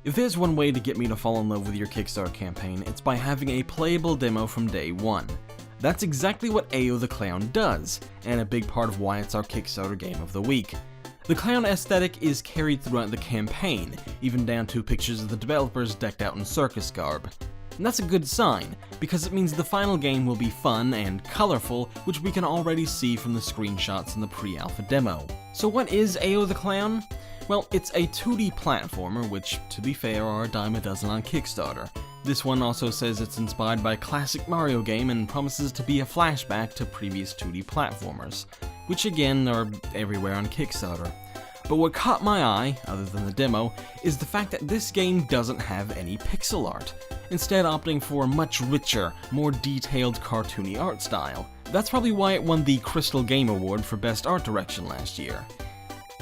If there's one way to get me to fall in love with your Kickstarter campaign, it's by having a playable demo from day one. That's exactly what Ao the Clown does, and a big part of why it's our Kickstarter game of the week. The clown aesthetic is carried throughout the campaign, even down to pictures of the developers decked out in circus garb. And that's a good sign, because it means the final game will be fun and colorful, which we can already see from the screenshots in the pre-alpha demo. So what is Ao the Clown? Well, it's a 2D platformer, which, to be fair, are a dime a dozen on Kickstarter. This one also says it's inspired by a classic Mario game and promises to be a flashback to previous 2D platformers, which again are everywhere on Kickstarter. But what caught my eye, other than the demo, is the fact that this game doesn't have any pixel art, instead opting for a much richer, more detailed cartoony art style. That's probably why it won the Crystal Game Award for Best Art Direction last year.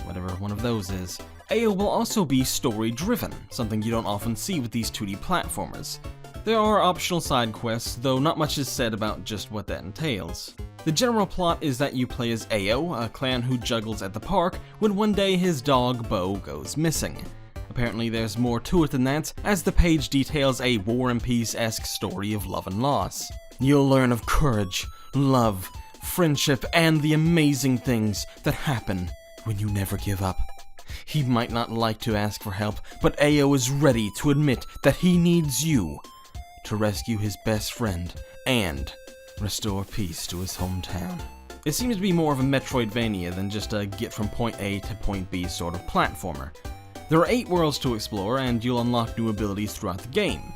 Whatever one of those is. Ao will also be story-driven, something you don't often see with these 2D platformers. There are optional side quests, though not much is said about just what that entails. The general plot is that you play as Ao, a clown who juggles at the park, when one day his dog, Bo, goes missing. Apparently there's more to it than that, as the page details a War and Peace-esque story of love and loss. You'll learn of courage, love, friendship, and the amazing things that happen when you never give up. He might not like to ask for help, but Ao is ready to admit that he needs you to rescue his best friend and restore peace to his hometown. It seems to be more of a Metroidvania than just a get from point A to point B sort of platformer. There are 8 worlds to explore, and you'll unlock new abilities throughout the game.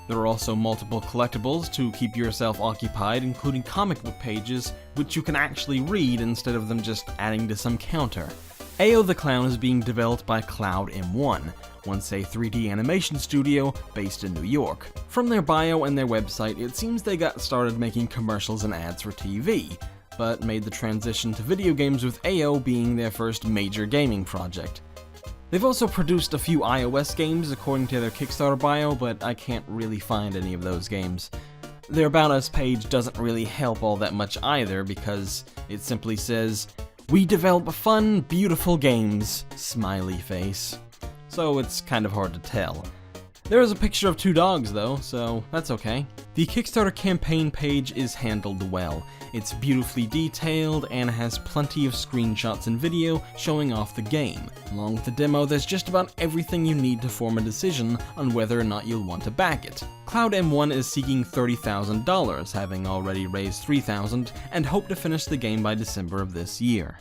There are also multiple collectibles to keep yourself occupied, including comic book pages, which you can actually read instead of them just adding to some counter. Ao the Clown is being developed by Cloud M1, once a 3D animation studio based in New York. From their bio and their website, it seems they got started making commercials and ads for TV, but made the transition to video games with Ao being their first major gaming project. They've also produced a few iOS games according to their Kickstarter bio, but I can't really find any of those games. Their About Us page doesn't really help all that much either, because it simply says, "We develop fun, beautiful games," smiley face. So it's kind of hard to tell. There is a picture of 2 dogs though, so that's okay. The Kickstarter campaign page is handled well. It's beautifully detailed and has plenty of screenshots and video showing off the game. Along with the demo, there's just about everything you need to form a decision on whether or not you'll want to back it. Cloud M1 is seeking $30,000, having already raised $3,000, and hope to finish the game by December of this year.